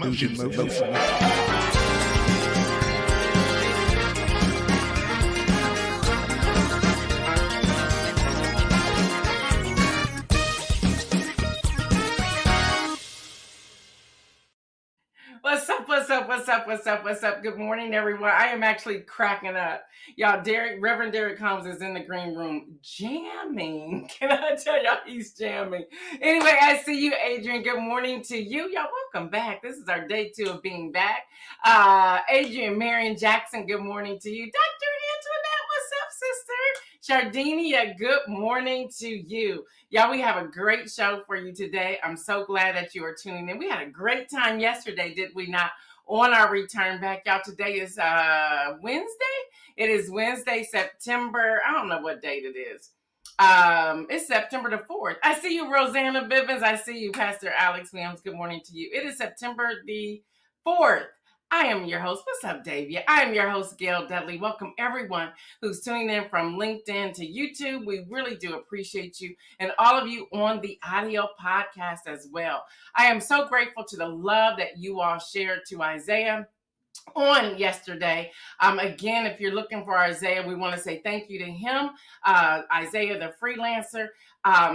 Emotional. What's up? Good morning, everyone. I am actually cracking up. Y'all, Reverend Derek Combs is in the green room jamming. Can I tell y'all he's jamming? Anyway, I see you, Adrian. Good morning to you. Y'all, welcome back. This is our day 2 of being back. Adrian, Marion Jackson, good morning to you. Dr. Antoinette, what's up, sister? Shardinia, good morning to you. Y'all, we have a great show for you today. I'm so glad that you are tuning in. We had a great time yesterday, did we not? On our return back, y'all. Today is Wednesday. It is Wednesday, September. I don't know what date it is. It's September the 4th. I see you, Rosanna Bivens. I see you, Pastor Alex Williams. Good morning to you. It is September the 4th. I am your host. What's up, Davia? I am your host, Gail Dudley. Welcome everyone who's tuning in from LinkedIn to YouTube. We really do appreciate you and all of you on the audio podcast as well. I am so grateful to the love that you all shared to Isaiah on yesterday. Again, if you're looking for Isaiah, we want to say thank you to him. Isaiah, the freelancer.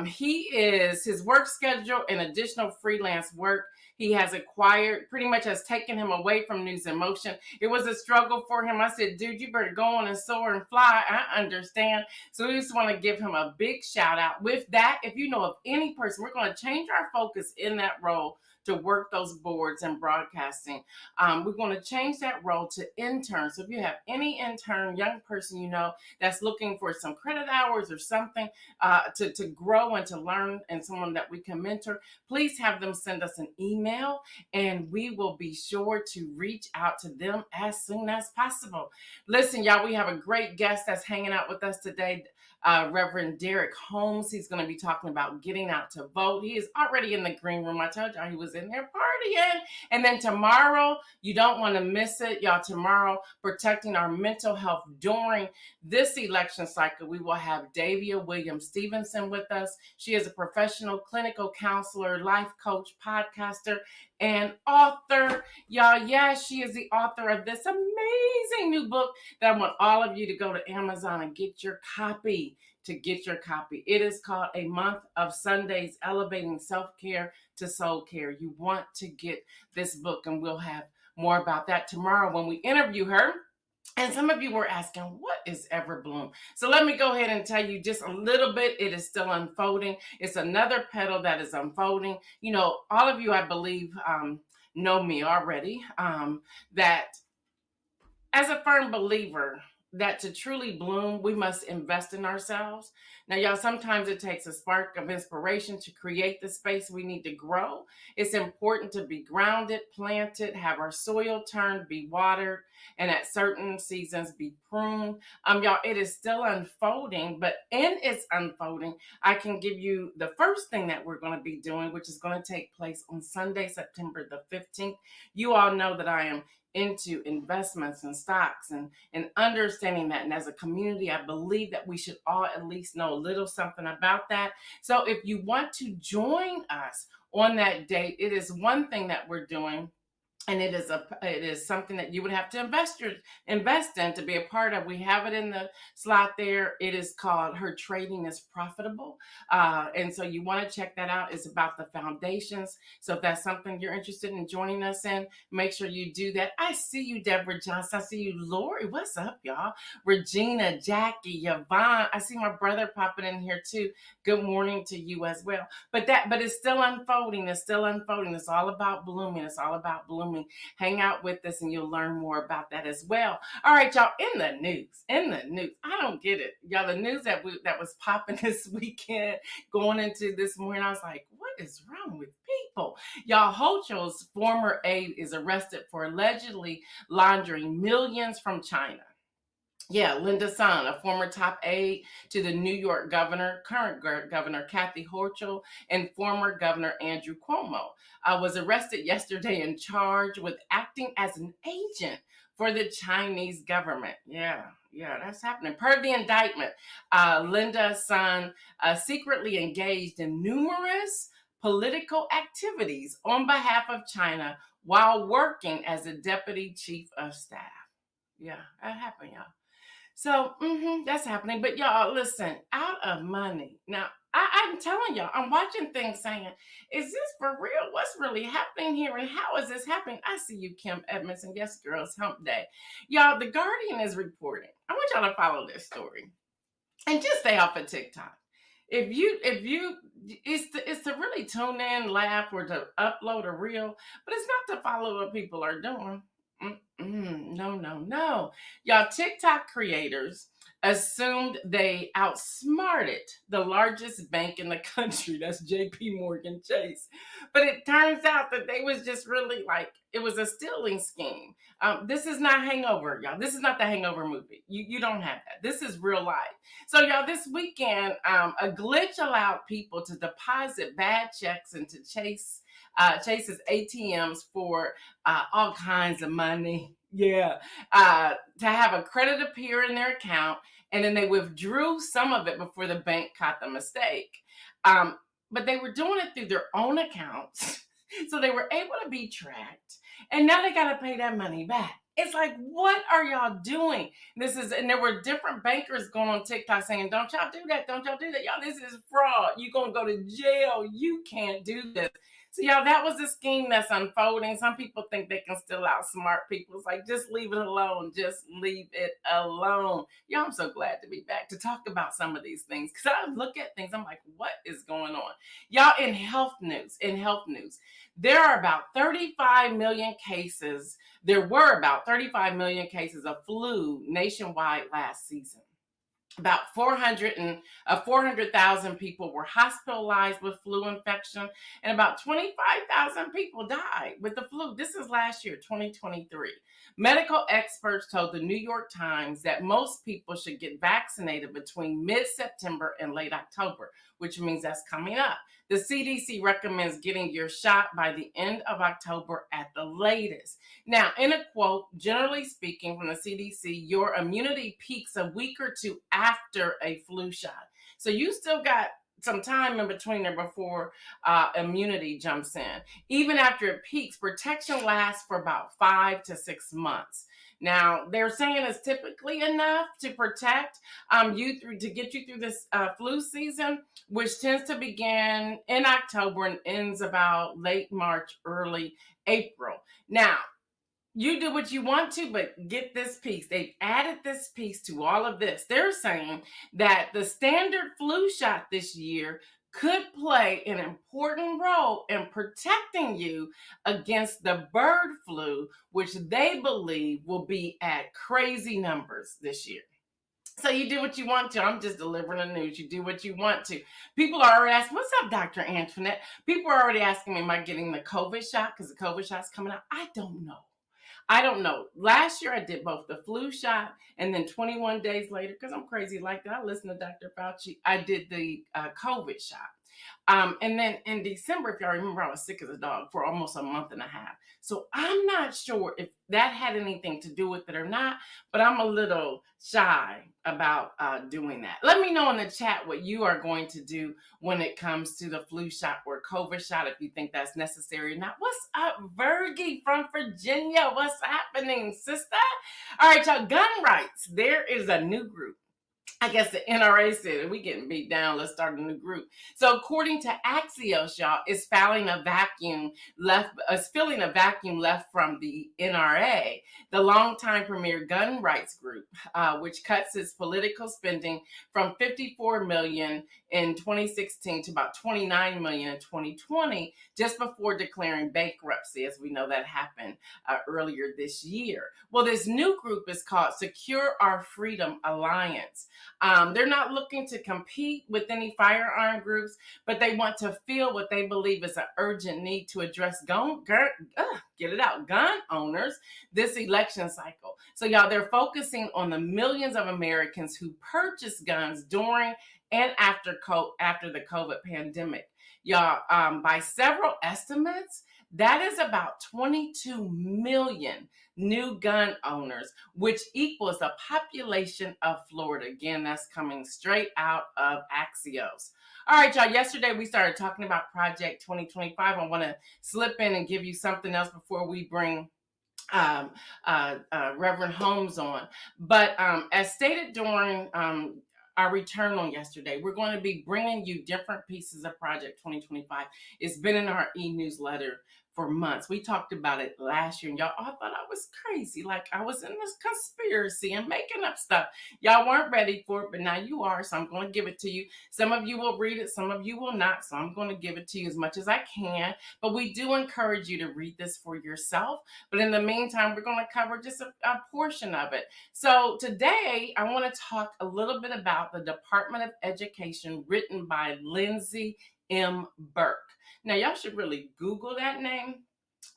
His work schedule and additional freelance work he has acquired pretty much has taken him away from news and motion. It was a struggle for him. I said, dude, you better go on and soar and fly. I understand. So we just want to give him a big shout out. With that, if you know of any person, we're going to change our focus in that role to work those boards and broadcasting. We're going to change that role to intern. So if you have any intern, young person you know that's looking for some credit hours or something to grow and to learn, and someone that we can mentor, please have them send us an email and we will be sure to reach out to them as soon as possible. Listen, y'all, we have a great guest that's hanging out with us today. Reverend Derek Holmes. He's going to be talking about getting out to vote. He is already in the green room. I told y'all he was in there partying. And then tomorrow, you don't want to miss it. Y'all, tomorrow, protecting our mental health during this election cycle, we will have Davia Williams Stevenson with us. She is a professional clinical counselor, life coach, podcaster, and author. Y'all, yes, she is the author of this amazing new book that I want all of you to go to Amazon and get your copy. It is called A Month of Sundays, Elevating Self-Care to Soul Care. You want to get this book, and we'll have more about that tomorrow when we interview her. And some of you were asking, what is Everbloom? So let me go ahead and tell you just a little bit. It is still unfolding. It's another petal that is unfolding. You know, all of you, I believe, know me already, that as a firm believer, that to truly bloom, we must invest in ourselves. Now, y'all, sometimes it takes a spark of inspiration to create the space we need to grow. It's important to be grounded, planted, have our soil turned, be watered, and at certain seasons be pruned. Y'all, it is still unfolding, but in its unfolding, I can give you the first thing that we're going to be doing, which is going to take place on Sunday, September the 15th. You all know that I am into investments and stocks and understanding that. And as a community, I believe that we should all at least know a little something about that. So if you want to join us on that date, it is one thing that we're doing. And it is something that you would have to invest in to be a part of. We have it in the slot there. It is called Her Trading is Profitable. And so you want to check that out. It's about the foundations. So if that's something you're interested in joining us in, make sure you do that. I see you, Deborah Johnson. I see you, Lori. What's up, y'all? Regina, Jackie, Yvonne. I see my brother popping in here too. Good morning to you as well. But it's still unfolding. It's all about blooming. Hang out with us and you'll learn more about that as well. All right, y'all, in the news. I don't get it. Y'all, the news that was popping this weekend going into this morning, I was like, what is wrong with people? Y'all, Hochul's former aide is arrested for allegedly laundering millions from China. Yeah, Linda Sun, a former top aide to the New York governor, current governor Kathy Hochul, and former governor Andrew Cuomo, was arrested yesterday and charged with acting as an agent for the Chinese government. Yeah, that's happening. Per the indictment, Linda Sun secretly engaged in numerous political activities on behalf of China while working as a deputy chief of staff. Yeah, that happened, y'all. So that's happening. But y'all, listen, out of money. Now, I'm telling y'all, I'm watching things saying, is this for real? What's really happening here? And how is this happening? I see you, Kim Edmondson. Yes, girls, hump day. Y'all, The Guardian is reporting. I want y'all to follow this story and just stay off of TikTok. If you it's to really tune in, laugh, or to upload a reel, but it's not to follow what people are doing. No, no, no. Y'all, TikTok creators assumed they outsmarted the largest bank in the country. That's JP Morgan Chase. But it turns out that they was just really like, it was a stealing scheme. This is not Hangover, y'all. This is not the Hangover movie. You don't have that. This is real life. So, y'all, this weekend, a glitch allowed people to deposit bad checks into Chase's ATMs for all kinds of money. Yeah. To have a credit appear in their account, and then they withdrew some of it before the bank caught the mistake. But they were doing it through their own accounts. So they were able to be tracked. And now they got to pay that money back. It's like, what are y'all doing? And there were different bankers going on TikTok saying, don't y'all do that. Don't y'all do that. Y'all, this is fraud. You're going to go to jail. You can't do this. So, y'all, that was a scheme that's unfolding. Some people think they can still outsmart people. It's like, just leave it alone. Just leave it alone. Y'all, I'm so glad to be back to talk about some of these things. Because I look at things, I'm like, what is going on? Y'all, in health news, there are about 35 million cases. There were about 35 million cases of flu nationwide last season. About 400,000 people were hospitalized with flu infection, and about 25,000 people died with the flu. This is last year, 2023. Medical experts told the New York Times that most people should get vaccinated between mid-September and late October, which means that's coming up. The CDC recommends getting your shot by the end of October at the latest. Now, in a quote, generally speaking from the CDC, your immunity peaks a week or two after a flu shot. So you still got some time in between there before immunity jumps in. Even after it peaks, protection lasts for about 5 to 6 months. Now, they're saying it's typically enough to protect to get you through this flu season, which tends to begin in October and ends about late March, early April. Now, you do what you want to, but get this piece. They've added this piece to all of this. They're saying that the standard flu shot this year could play an important role in protecting you against the bird flu, which they believe will be at crazy numbers this year. So you do what you want to. I'm just delivering the news. You do what you want to. People are already asking, what's up, Dr. Antoinette? People are already asking me, am I getting the COVID shot? Because the COVID shot's coming out. I don't know. Last year I did both the flu shot, and then 21 days later, because I'm crazy like that, I listened to Dr. Fauci, I did the COVID shot. And then in December, if y'all remember, I was sick as a dog for almost a month and a half. So I'm not sure if that had anything to do with it or not, but I'm a little shy about doing that. Let me know in the chat what you are going to do when it comes to the flu shot or COVID shot, if you think that's necessary or not. What's up, Virgie from Virginia? What's happening, sister? All right, y'all, gun rights. There is a new group. I guess the NRA said, we getting beat down, let's start a new group. So according to Axios, y'all, it's filling a vacuum left from the NRA, the longtime premier gun rights group, which cuts its political spending from $54 million in 2016 to about $29 million in 2020, just before declaring bankruptcy, as we know that happened earlier this year. Well, this new group is called Secure Our Freedom Alliance. They're not looking to compete with any firearm groups, but they want to fill what they believe is an urgent need to address gun owners this election cycle. So, y'all, they're focusing on the millions of Americans who purchase guns during and after the COVID pandemic. Y'all, by several estimates, that is about 22 million new gun owners, which equals the population of Florida. Again, that's coming straight out of Axios. All right, y'all. Yesterday we started talking about Project 2025. I want to slip in and give you something else before we bring um, Reverend Holmes on. But as stated during our return on yesterday, we're going to be bringing you different pieces of Project 2025. It's been in our e-newsletter for months. We talked about it last year, and y'all all thought I was crazy, like I was in this conspiracy and making up stuff. Y'all weren't ready for it, but now you are, so I'm going to give it to you. Some of you will read it, some of you will not, so I'm going to give it to you as much as I can. But we do encourage you to read this for yourself. But in the meantime, we're going to cover just a portion of it. So today, I want to talk a little bit about the Department of Education, written by Lindsay M. Burke. Now, y'all should really Google that name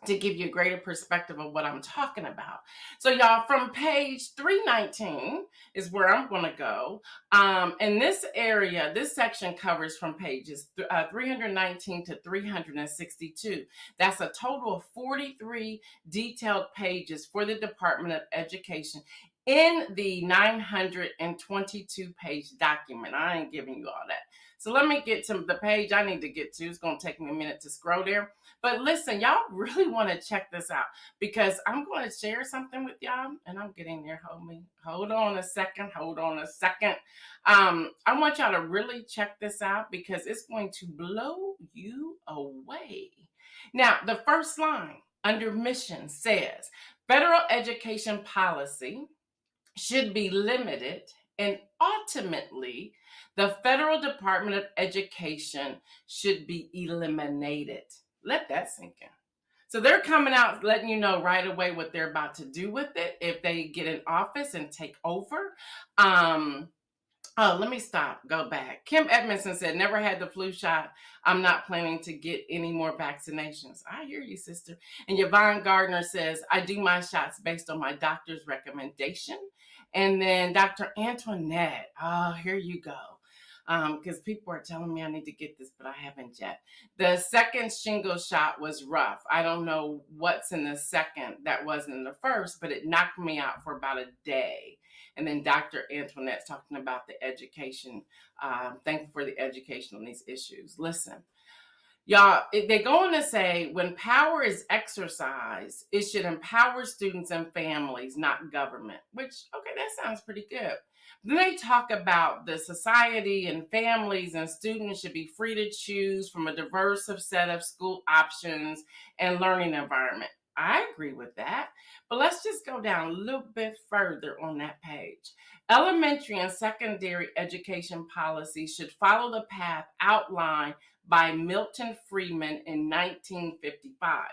to give you a greater perspective of what I'm talking about. So y'all, from page 319 is where I'm going to go. And this area, this section covers from pages 319 to 362. That's a total of 43 detailed pages for the Department of Education in the 922 page document. I ain't giving you all that. So let me get to the page I need to get to. It's going to take me a minute to scroll there. But listen, y'all really want to check this out because I'm going to share something with y'all, and I'm getting there. Hold on a second. I want y'all to really check this out because it's going to blow you away. Now, the first line under mission says, federal education policy should be limited, and ultimately, the federal Department of Education should be eliminated. Let that sink in. So they're coming out letting you know right away what they're about to do with it if they get in office and take over. Let me stop. Go back. Kim Edmondson said, never had the flu shot. I'm not planning to get any more vaccinations. I hear you, sister. And Yvonne Gardner says, I do my shots based on my doctor's recommendation. And then Dr. Antoinette, here you go. Because people are telling me I need to get this, but I haven't yet. The second shingle shot was rough. I don't know what's in the second that wasn't in the first, but it knocked me out for about a day. And then Dr. Antoinette's talking about the education. Thankful for the education on these issues. Listen, y'all, they go on to say when power is exercised, it should empower students and families, not government, which, okay, that sounds pretty good. Then they talk about the society and families and students should be free to choose from a diverse set of school options and learning environment. I agree with that. But let's just go down a little bit further on that page. Elementary and secondary education policy should follow the path outlined by Milton Friedman in 1955.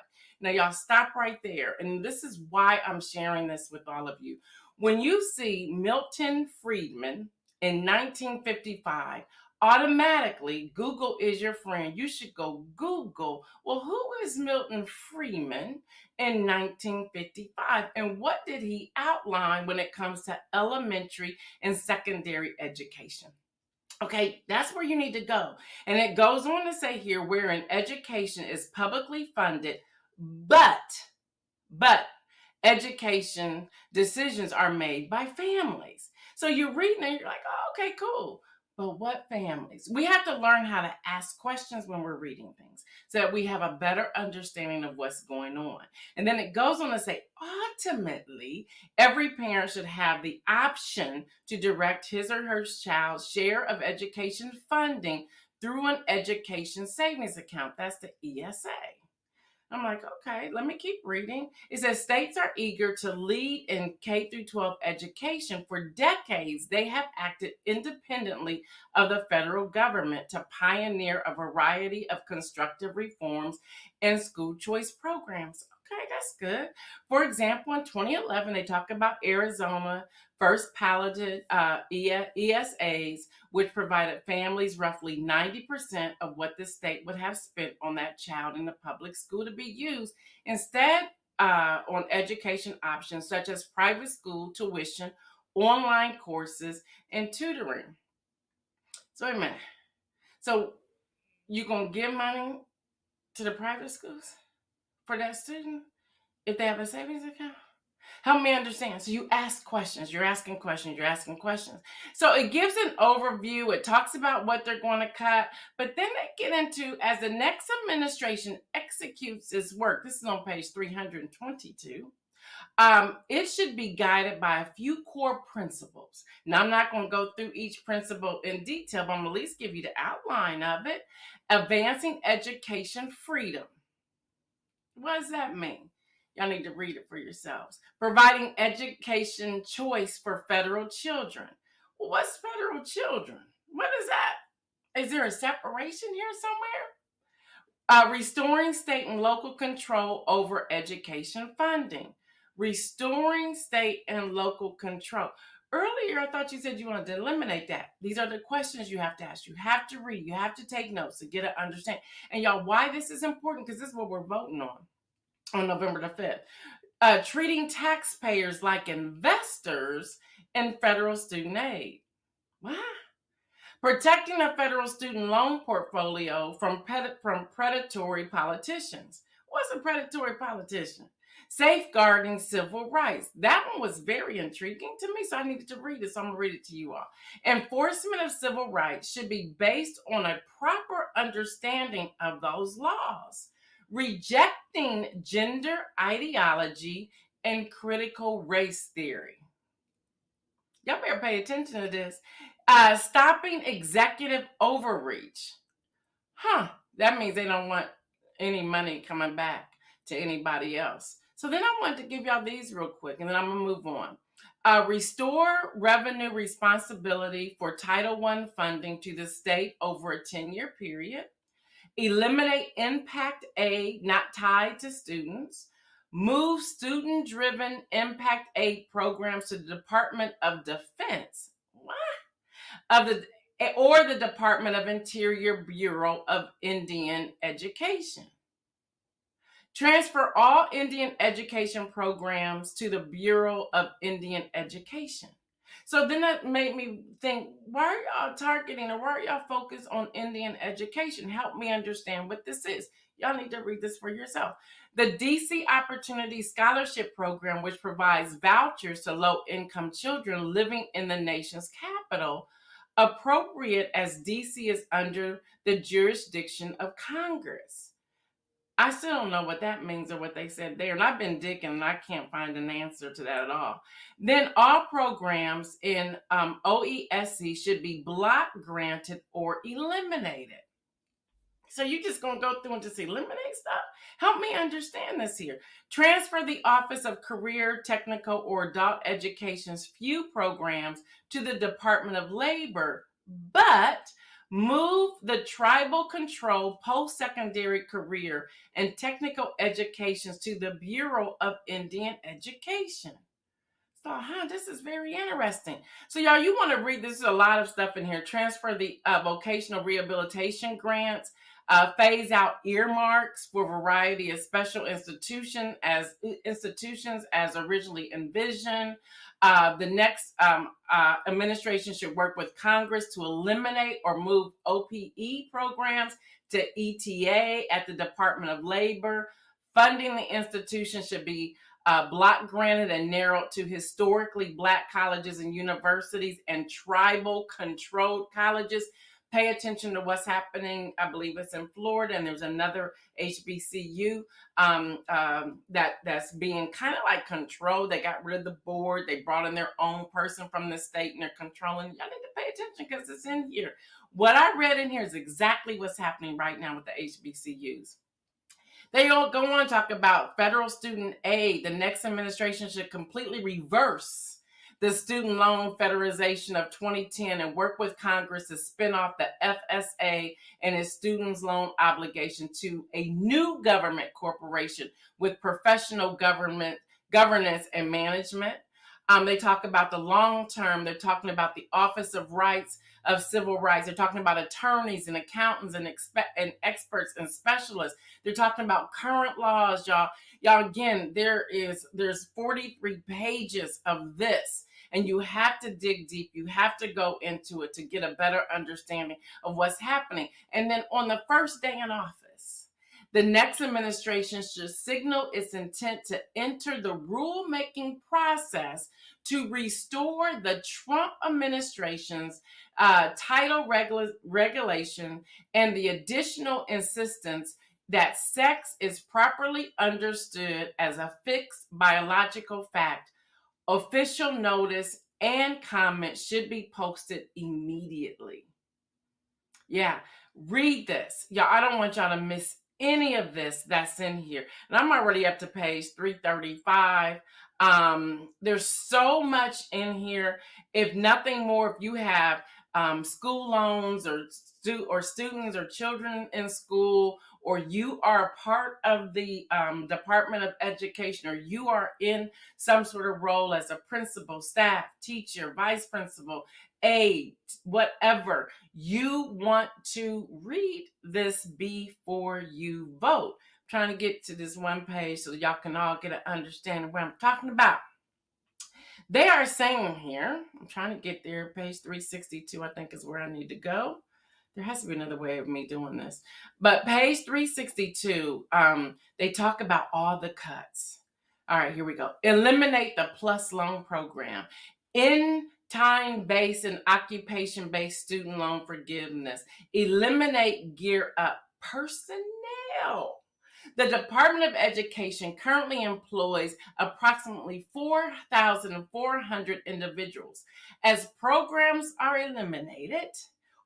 Now, y'all stop right there. And this is why I'm sharing this with all of you. When you see Milton Friedman in 1955, automatically Google is your friend. You should go Google, well, who is Milton Friedman in 1955? And what did he outline when it comes to elementary and secondary education? Okay, that's where you need to go. And it goes on to say here, wherein education is publicly funded, but education decisions are made by families. So you're reading and you're like, oh, okay, cool. But what families? We have to learn how to ask questions when we're reading things so that we have a better understanding of what's going on. And then it goes on to say, ultimately, every parent should have the option to direct his or her child's share of education funding through an education savings account. That's the ESA. I'm like, okay, let me keep reading. It says states are eager to lead in K through 12 education. For decades, they have acted independently of the federal government to pioneer a variety of constructive reforms and school choice programs. Okay, that's good. For example, in 2011, they talk about Arizona first piloted ESAs, which provided families roughly 90% of what the state would have spent on that child in the public school to be used instead on education options such as private school tuition, online courses, and tutoring. So wait a minute. So you gonna give money to the private schools for that student if they have a savings account? Help me understand. So you ask questions, you're asking questions, you're asking questions. So it gives an overview, it talks about what they're going to cut, but then they get into as the next administration executes its work. This is on page 322. It should be guided by a few core principles. Now, I'm not going to go through each principle in detail, but I'm going to at least give you the outline of it. Advancing education freedom. What does that mean? Y'all need to read it for yourselves. Providing education choice for federal children. Well, what's federal children? What is that? Is there a separation here somewhere? Restoring state and local control over education funding. Restoring state and local control. Earlier, I thought you said you wanted to eliminate that. These are the questions you have to ask. You have to read. You have to take notes to get an understanding. And y'all, why this is important? Because this is what we're voting on November the 5th. Treating taxpayers like investors in federal student aid. What? Protecting the federal student loan portfolio from predatory politicians. What's a predatory politician? Safeguarding civil rights. That one was very intriguing to me, so I needed to read it, so I'm going to read it to you all. Enforcement of civil rights should be based on a proper understanding of those laws. Rejecting gender ideology and critical race theory. Y'all better pay attention to this. Stopping executive overreach. That means they don't want any money coming back to anybody else. So then I wanted to give y'all these real quick, and then I'm going to move on. Restore revenue responsibility for Title I funding to the state over a 10-year period. Eliminate impact aid not tied to students. Move student-driven impact aid programs to the Department of Defense. What? Or the Department of Interior Bureau of Indian Education. Transfer all Indian education programs to the Bureau of Indian Education. So then that made me think, why are y'all targeting or why are y'all focused on Indian education? Help me understand what this is. Y'all need to read this for yourself. The DC Opportunity Scholarship Program, which provides vouchers to low-income children living in the nation's capital, appropriate as DC is under the jurisdiction of Congress. I still don't know what that means or what they said there. And I've been digging and I can't find an answer to that at all. Then all programs in OESC should be block granted or eliminated. So you just going to go through and just eliminate stuff? Help me understand this here. Transfer the Office of Career, Technical, or Adult Education's few programs to the Department of Labor, but move the tribal control post-secondary career and technical educations to the Bureau of Indian Education. So, this is very interesting. So, y'all, you want to read, this is a lot of stuff in here. Transfer the vocational rehabilitation grants, phase out earmarks for a variety of special institutions as originally envisioned. The next administration should work with Congress to eliminate or move OPE programs to ETA at the Department of Labor. Funding the institution should be block granted and narrowed to historically Black colleges and universities and tribal controlled colleges. Pay attention to what's happening. I believe it's in Florida, and there's another HBCU that's being kind of like controlled. They got rid of the board. They brought in their own person from the state, and they're controlling. Y'all need to pay attention because it's in here. What I read in here is exactly what's happening right now with the HBCUs. They all go on to talk about federal student aid. The next administration should completely reverse the student loan federalization of 2010 and work with Congress to spin off the FSA and its students loan obligation to a new government corporation with professional governance and management. They talk about the long term. They're talking about the Office of Civil Rights. They're talking about attorneys and accountants and experts and specialists. They're talking about current laws, y'all. Y'all, again, there's 43 pages of this. And you have to dig deep. You have to go into it to get a better understanding of what's happening. And then on the first day in office, the next administration should signal its intent to enter the rulemaking process to restore the Trump administration's title regulation and the additional insistence that sex is properly understood as a fixed biological fact. Official notice and comment should be posted immediately. Yeah, read this. Y'all, I don't want y'all to miss any of this that's in here. And I'm already up to page 335. There's so much in here. If nothing more, if you have school loans or students or children in school, or you are a part of the Department of Education, or you are in some sort of role as a principal, staff, teacher, vice principal, aide, whatever, you want to read this before you vote. I'm trying to get to this one page so y'all can all get an understanding of what I'm talking about. They are saying here, I'm trying to get there, page 362, I think is where I need to go. There has to be another way of me doing this. But page 362, they talk about all the cuts. All right, here we go. Eliminate the PLUS loan program. In time-based and occupation-based student loan forgiveness. Eliminate Gear Up personnel. The Department of Education currently employs approximately 4,400 individuals. As programs are eliminated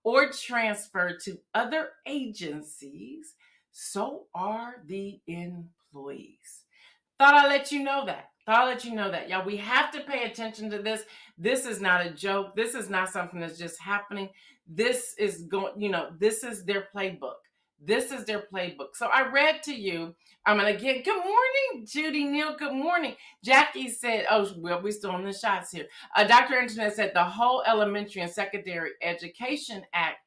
or transferred to other agencies, so are the employees. Thought I'd let you know that. Y'all, we have to pay attention to this. This is not a joke. This is not something that's just happening. This is this is their playbook. This is their playbook. So I read to you, and again, good morning, Judy Neal. Good morning. Jackie said, oh, well, we're still on the shots here. Dr. Internet said the whole Elementary and Secondary Education Act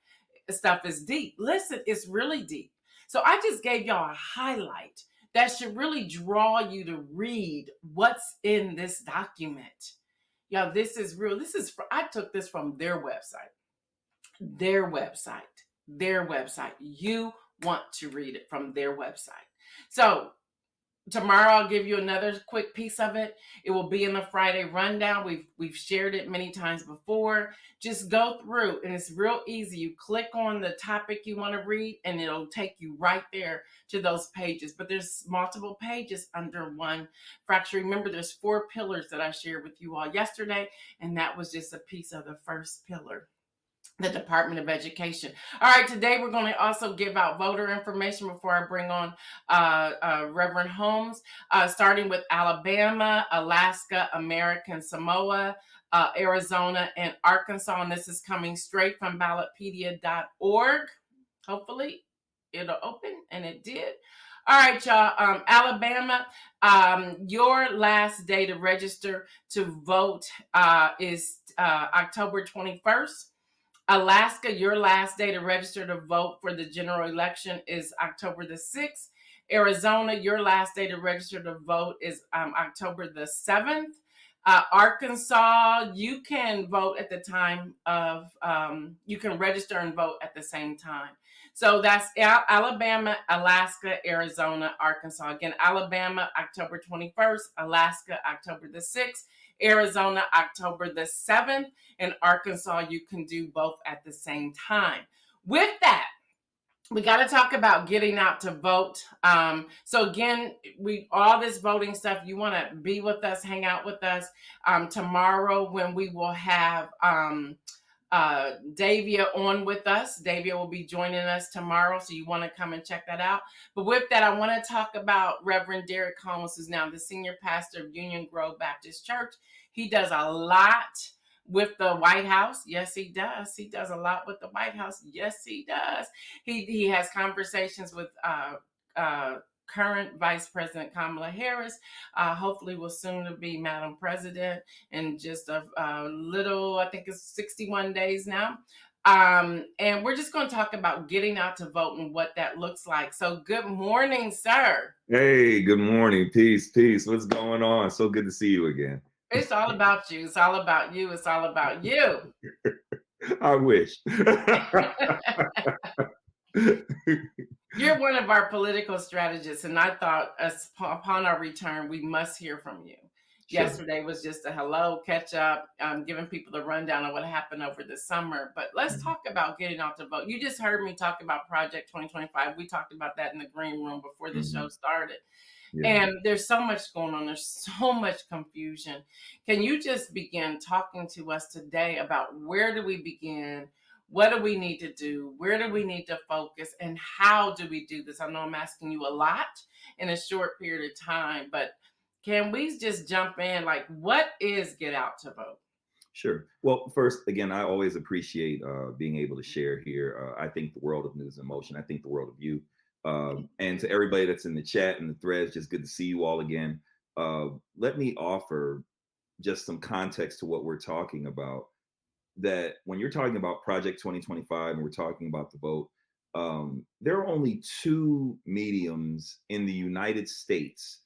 stuff is deep. Listen, it's really deep. So I just gave y'all a highlight that should really draw you to read what's in this document. Y'all, this is real. I took this from their website. You want to read it from their website. So tomorrow I'll give you another quick piece of it. It will be in the Friday rundown. We've shared it many times before. Just go through, and it's real easy. You click on the topic you want to read, and it'll take you right there to those pages. But there's multiple pages under one fracture. Remember, there's 4 pillars that I shared with you all yesterday, and that was just a piece of the first pillar. The Department of Education. All right, today we're going to also give out voter information before I bring on Reverend Holmes, starting with Alabama, Alaska, American Samoa, Arizona, and Arkansas. And this is coming straight from ballotpedia.org. Hopefully it'll open, and it did. All right, y'all. Alabama, your last day to register to vote is October 21st. Alaska, your last day to register to vote for the general election is October the 6th. Arizona, your last day to register to vote is October the 7th. Arkansas, you can vote at the time of, you can register and vote at the same time. So that's Alabama, Alaska, Arizona, Arkansas. Again, Alabama, October 21st, Alaska, October the 6th. Arizona, October the 7th, and Arkansas, you can do both at the same time. With that, we got to talk about getting out to vote. So again, all this voting stuff, you want to be with us, hang out with us tomorrow when we will have Davia on with us. Davia will be joining us tomorrow, so you want to come and check that out. But with that, I want to talk about Reverend Derek Holmes, who's now the senior pastor of Union Grove Baptist Church. He does a lot with the White House. Yes, he does. He does a lot with the White House. Yes, he does. He has conversations with current Vice President Kamala Harris. Hopefully will soon to be Madam President in just a little, I think it's 61 days now. And we're just going to talk about getting out to vote and what that looks like. So good morning, sir. Hey, good morning. Peace. What's going on? So good to see you again. It's all about you. It's all about you. It's all about you. I wish. You're one of our political strategists, and I thought upon our return, we must hear from you. Sure. Yesterday was just a hello, catch up, giving people the rundown of what happened over the summer. But let's Mhm. talk about getting out to vote. You just heard me talk about Project 2025. We talked about that in the green room before the show Mhm. started. Yeah. And there's so much going on. There's so much confusion. Can you just begin talking to us today about where do we begin? What do we need to do? Where do we need to focus? And how do we do this? I know I'm asking you a lot in a short period of time, but can we just jump in? Like, what is Get Out to Vote? Sure. Well, first, again, I always appreciate being able to share here. I think the world of News in Motion. I think the world of you. Thank And you. to everybody that's in the chat and the threads, just good to see you all again. Let me offer just some context to what we're talking about. That when you're talking about Project 2025 and we're talking about the vote, there are only two mediums in the United States,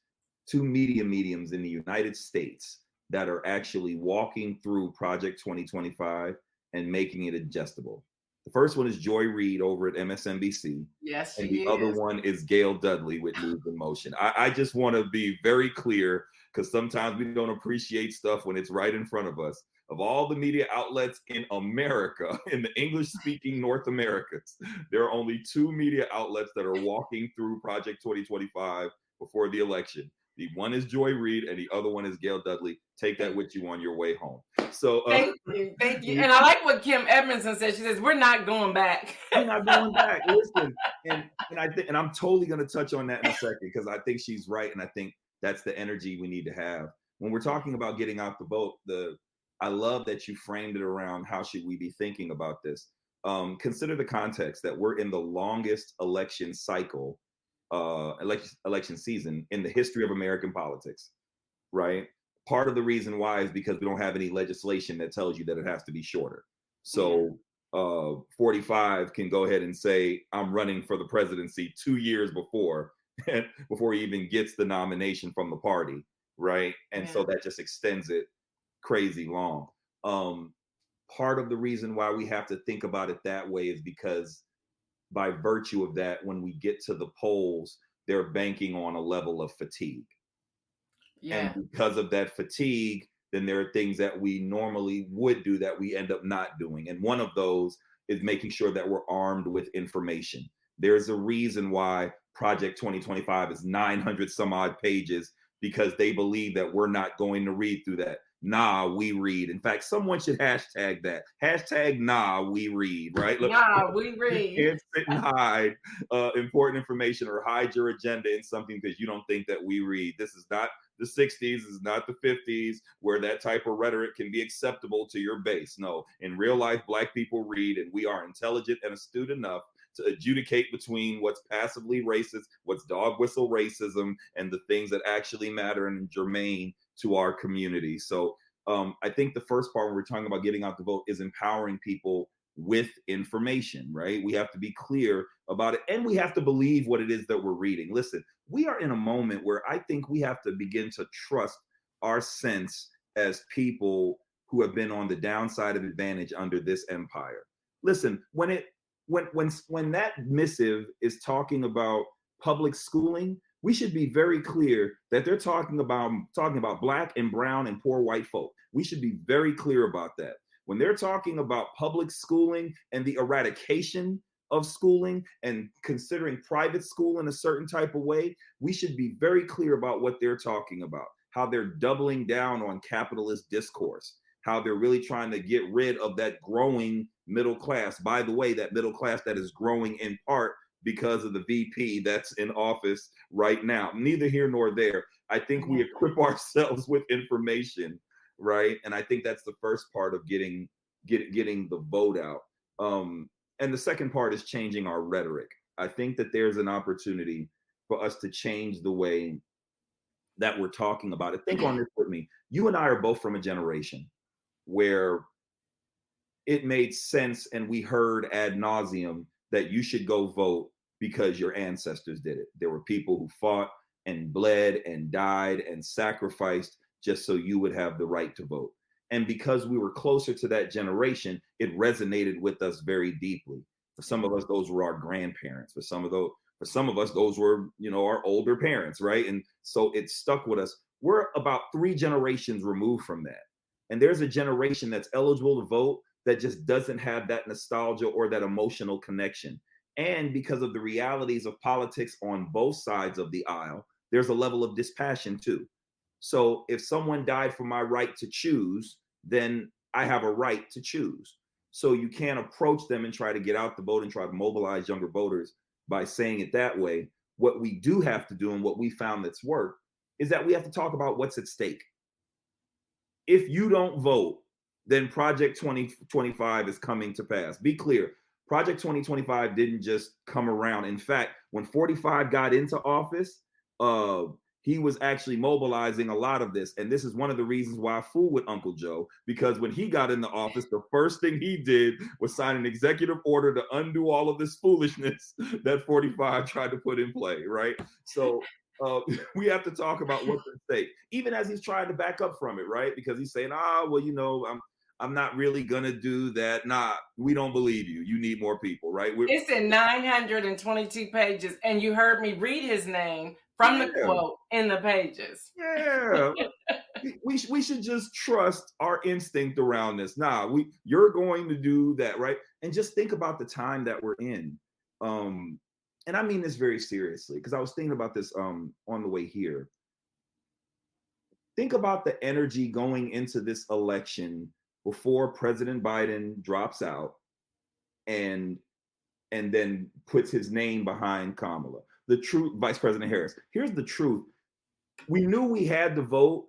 two media mediums in the United States that are actually walking through Project 2025 and making it adjustable. The first one is Joy Reid over at MSNBC, Yes, and she the other is. one is Gail Dudley with News in Motion. I just want to be very clear because sometimes we don't appreciate stuff when it's right in front of us. Of all the media outlets in America, in the English speaking North Americas, there are only two media outlets that are walking through Project 2025 before the election. The one is Joy Reid and the other one is Gail Dudley. Take that Thank with you on your way home. So Thank you. Thank you. And I like what Kim Edmondson said. She says, we're not going back. we're not going back. Listen, and I think, and I'm totally going to touch on that in a second because I think she's right, and I think that's the energy we need to have when we're talking about getting out the vote. I love that you framed it around how should we be thinking about this. Consider the context that we're in the longest election cycle, election season in the history of American politics. Right. Part of the reason why is because we don't have any legislation that tells you that it has to be shorter. Yeah. So 45 can go ahead and say, I'm running for the presidency 2 years before, before he even gets the nomination from the party. Right. And so Yeah. that just extends it crazy long. Um, Part of the reason why we have to think about it that way is because by virtue of that, when we get to the polls, they're banking on a level of fatigue. And Yeah. because of that fatigue, then there are things that we normally would do that we end up not doing. And one of those is making sure that we're armed with information. There's a reason why Project 2025 is 900 some odd pages because they believe that we're not going to read through that. Nah, we read. In fact, someone should hashtag that. Hashtag nah, we read, right? Look, Nah, we you read. can't sit and hide important information or hide your agenda in something because you don't think that we read. This is not the 60s, is not the 50s, where that type of rhetoric can be acceptable to your base. No, in real life, Black people read, and we are intelligent and astute enough to adjudicate between what's passively racist, what's dog whistle racism, and the things that actually matter and germane to our community. So I think the first part when we're talking about getting out the vote is empowering people with information, right? We have to be clear about it and we have to believe what it is that we're reading. Listen, we are in a moment where I think we have to begin to trust our sense as people who have been on the downside of advantage under this empire. Listen, when that missive is talking about public schooling, we should be very clear that they're talking about black and brown and poor white folk. We should be very clear about that. When they're talking about public schooling and the eradication of schooling and considering private school in a certain type of way, we should be very clear about what they're talking about, how they're doubling down on capitalist discourse, how they're really trying to get rid of that growing middle class. By the way, that middle class that is growing in part because of the VP that's in office right now. Neither here nor there. I think we Yeah. equip ourselves with information, right? And I think that's the first part of getting the vote out. And the second part is changing our rhetoric. I think that there's an opportunity for us to change the way that we're talking about it. Think on this with me. You and I are both from a generation where it made sense and we heard ad nauseum that you should go vote because your ancestors did it. There were people who fought and bled and died and sacrificed just so you would have the right to vote. And because we were closer to that generation, it resonated with us very deeply. For some of us, those were our grandparents. For some of us, those were, our older parents, right? And so it stuck with us. We're about 3 generations removed from that. And there's a generation that's eligible to vote that just doesn't have that nostalgia or that emotional connection. And because of the realities of politics on both sides of the aisle, there's a level of dispassion too. So if someone died for my right to choose, then I have a right to choose. So you can't approach them and try to get out the vote and try to mobilize younger voters by saying it that way. What we do have to do, and what we found that's worked, is that we have to talk about what's at stake. If you don't vote, then Project 2025 is coming to pass. Be clear, Project 2025 didn't just come around. In fact, when 45 got into office, he was actually mobilizing a lot of this. And this is one of the reasons why I fool with Uncle Joe, because when he got into office, the first thing he did was sign an executive order to undo all of this foolishness that 45 tried to put in play, right? So we have to talk about what's at stake, even as he's trying to back up from it, right? Because he's saying, I'm not really gonna do that. Nah, we don't believe you. You need more people, right? It's in 922 pages, and you heard me read his name from the quote in the pages. Yeah. we should just trust our instinct around this. Nah, you're going to do that, right? And just think about the time that we're in. And I mean this very seriously, because I was thinking about this on the way here. Think about the energy going into this election before President Biden drops out and then puts his name behind Kamala. The truth, Vice President Harris. Here's the truth. We knew we had to vote,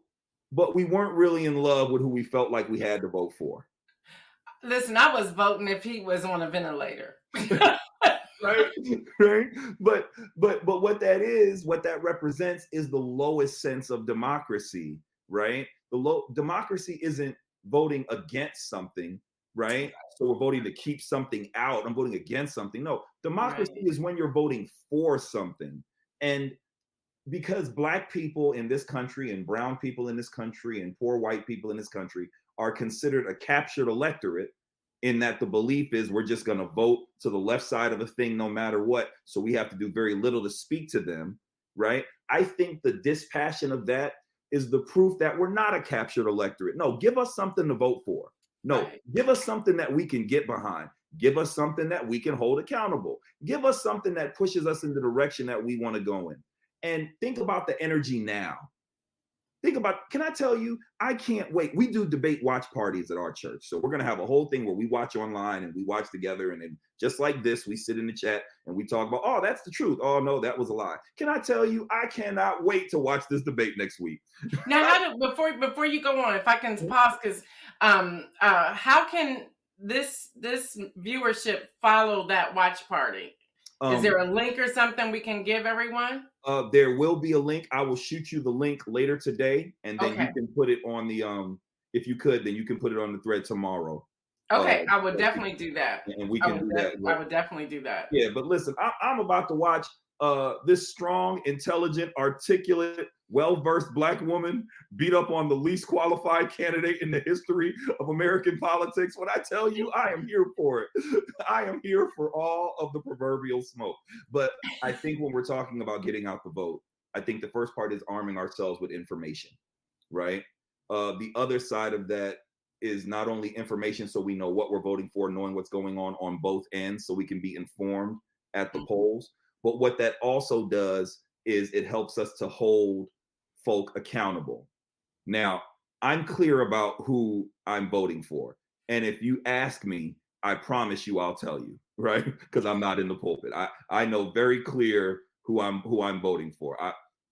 but we weren't really in love with who we felt like we had to vote for. Listen, I was voting if he was on a ventilator. Right. But what that represents is the lowest sense of democracy, right? Democracy isn't voting against something, right? So we're voting to keep something out. I'm voting against something. No, democracy is when you're voting for something. And because Black people in this country and brown people in this country and poor white people in this country are considered a captured electorate, in that the belief is we're just going to vote to the left side of a thing no matter what. So we have to do very little to speak to them, right? I think the dispassion of that is the proof that we're not a captured electorate. No, give us something to vote for. No, give us something that we can get behind. Give us something that we can hold accountable. Give us something that pushes us in the direction that we want to go in. And think about the energy now. Can I tell you, I can't wait. We do debate watch parties at our church. So we're going to have a whole thing where we watch online and we watch together. And then just like this, we sit in the chat and we talk about, oh, that's the truth. Oh, no, that was a lie. Can I tell you, I cannot wait to watch this debate next week. Now, before you go on, if I can pause, because how can this viewership follow that watch party? Is there a link or something we can give everyone? There will be a link. I will shoot you the link later today, and then you can put it on the if you could, then you can put it on the thread tomorrow. Okay, I would definitely do that. And we can do that. I would definitely do that. Yeah, but listen, I'm about to watch this strong, intelligent, articulate, well-versed Black woman beat up on the least qualified candidate in the history of American politics. When I tell you, I am here for it. I am here for all of the proverbial smoke. But I think when we're talking about getting out the vote, I think the first part is arming ourselves with information, right? The other side of that is not only information so we know what we're voting for, knowing what's going on both ends so we can be informed at the polls. But what that also does is it helps us to hold folk accountable. Now, I'm clear about who I'm voting for. And if you ask me, I promise you I'll tell you, right? Because I'm not in the pulpit. I know very clear who I'm voting for.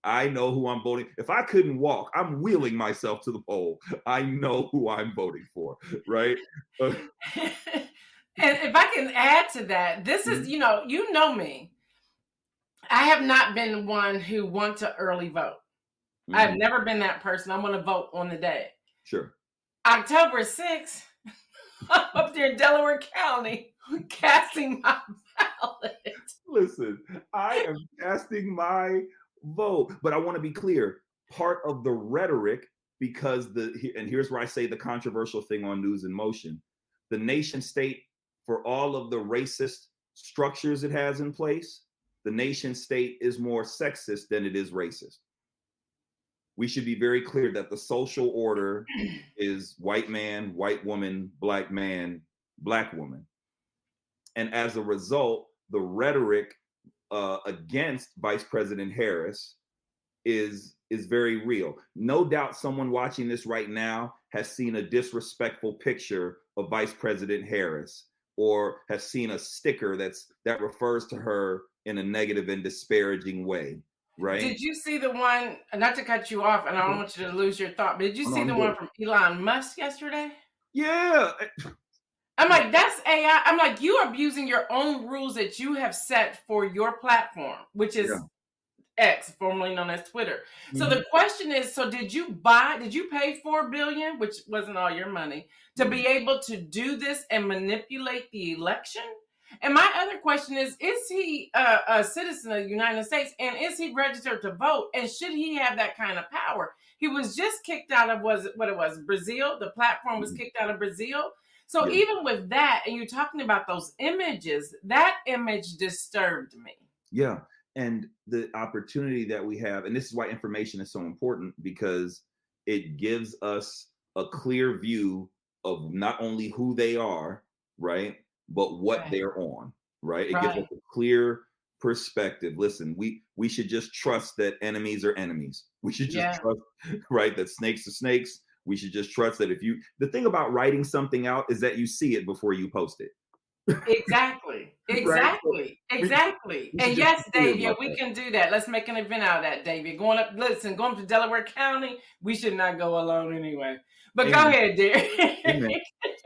I know who I'm voting. If I couldn't walk, I'm wheeling myself to the poll. I know who I'm voting for, right? And if I can add to that, this is, you know me. I have not been one who wants to early vote. Mm-hmm. I've never been that person. I want to vote on the day. Sure. October 6th, I'm up there in Delaware County casting my ballot. Listen, I am casting my vote, but I want to be clear. Part of the rhetoric because and here's where I say the controversial thing on News in Motion. The nation state, for all of the racist structures it has in place, the nation state is more sexist than it is racist. We should be very clear that the social order is white man, white woman, black man, black woman. And as a result, the rhetoric against Vice President Harris is very real. No doubt someone watching this right now has seen a disrespectful picture of Vice President Harris, or has seen a sticker that refers to her in a negative and disparaging way, right? Did you see the one, not to cut you off, and I don't want you to lose your thought, but did you Oh, no, see I'm the good. one from Elon Musk yesterday? Yeah. I'm like, that's AI. I'm like, you are abusing your own rules that you have set for your platform, which is X, formerly known as Twitter. So the question is, so did you pay $4 billion, which wasn't all your money, to be able to do this and manipulate the election? And my other question is he a citizen of the United States, and is he registered to vote? And should he have that kind of power? He was just kicked out of, Brazil? The platform was kicked out of Brazil. So even with that, and you're talking about those images, that image disturbed me. Yeah. And the opportunity that we have, and this is why information is so important, because it gives us a clear view of not only who they are, right, but what they're on, right? It gives us a clear perspective. Listen, we should just trust that enemies are enemies. We should just trust, right, that snakes are snakes. We should just trust that the thing about writing something out is that you see it before you post it. Exactly. Right? And yes, David, we can do that. Let's make an event out of that, David. Going up to Delaware County, we should not go alone anyway. But go ahead, dear.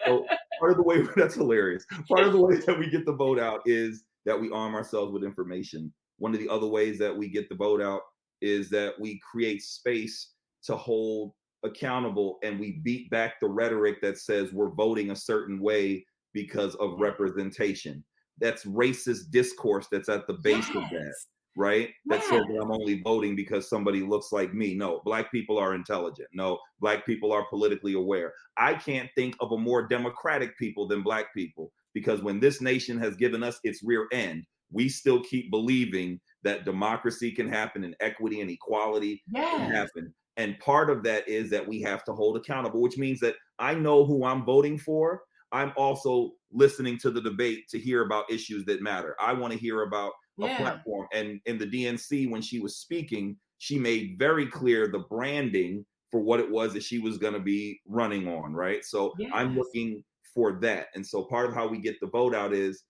So part of the way, that's hilarious. Part of the way that we get the vote out is that we arm ourselves with information. One of the other ways that we get the vote out is that we create space to hold accountable, and we beat back the rhetoric that says we're voting a certain way because of representation. That's racist discourse that's at the base of that, right? That says that I'm only voting because somebody looks like me. No, Black people are intelligent. No, Black people are politically aware. I can't think of a more democratic people than Black people, because when this nation has given us its rear end, we still keep believing that democracy can happen and equity and equality can happen. And part of that is that we have to hold accountable, which means that I know who I'm voting for. I'm also listening to the debate to hear about issues that matter. I want to hear about a platform. And in the DNC, when she was speaking, she made very clear the branding for what it was that she was going to be running on, right? So I'm looking for that. And so part of how we get the vote out is,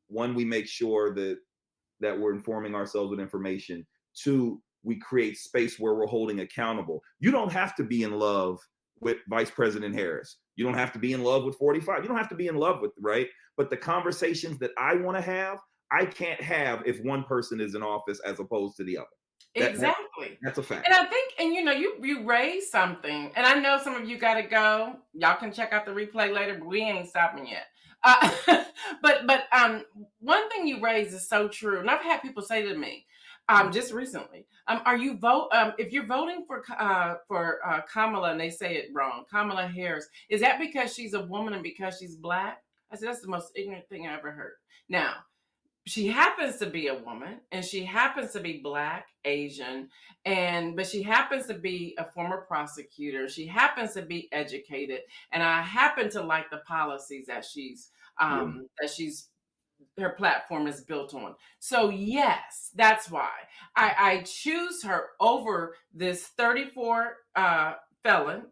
one, we make sure that we're informing ourselves with information. Two, we create space where we're holding accountable. You don't have to be in love with Vice President Harris. You don't have to be in love with 45. You don't have to be in love with, right? But the conversations that I want to have, I can't have if one person is in office as opposed to the other. Exactly. That's a fact. And I think, and you raised something, and I know some of you got to go. Y'all can check out the replay later, but we ain't stopping yet. But one thing you raised is so true, and I've had people say to me, just recently, if you're voting for Kamala, and they say it wrong, Kamala Harris, is that because she's a woman and because she's Black? I said, that's the most ignorant thing I ever heard. Now, she happens to be a woman, and she happens to be Black, Asian, but she happens to be a former prosecutor. She happens to be educated, and I happen to like the policies that her platform is built on. So yes, that's why I choose her over this 34 felon,